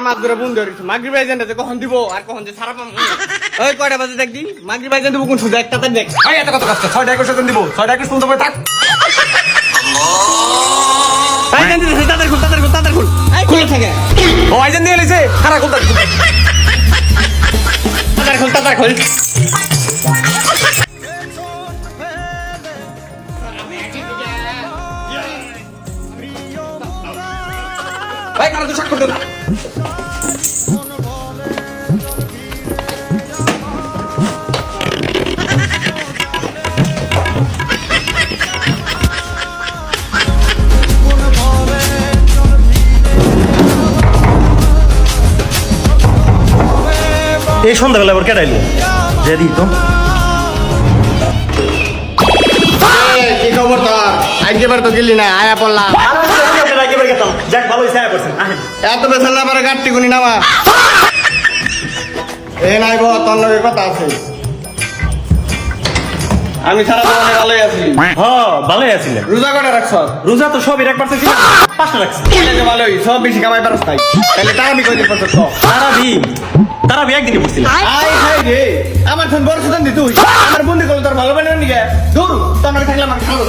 মাছ ধরে বন্ধ হয়েছে মাগরিব আইজেন কখন দিব আর কখন যে সারা পাম ওই কয়টা বাজে দেখবি মাগরিব আইজেন দিব কোন সুযোগ একটা দেখ ভাই এত কত কষ্ট 6টা 21 সেকেন্ড দিব 6টা 21 পর্যন্ত থাক আইজেন দিতে তাদের খুল খুলে থাকে ও আইজেন দিয়ে লিছে খারাপ খুলতা তাদের খুল ভাই কারা তো স্বাক্ষর দেন এই সন্ধ্যাবেলা আবার কেটাইলো যে দিত কি খবর তোর আজকেবার তো গেলি না আয়া পড়লাম যাক ভালো হয়েছে করছেন এত বেতন না পারে গাড়টি গুনি নামা এ নাই বল তোর লগে কথা আছে আমি সারা জীবনে ভালোই আছি হ্যাঁ ভালোই আছিলেন রোজা করে রাখছ রোজা তো সবই একবার থেকে 5টা রাখছি ভালোই সব বেশি কামাই পারস তাই তাহলে টাকা আমি কইতে পারছ তারা বি একদিনই বুঝছিলাম আই হাই রে আমার ফোন বড় সুদান দি তুই আমার বন্ধু কল তোর ভালো বানানি গে দৌড় তোর নাকি থাকলে আমাকে খাওয়া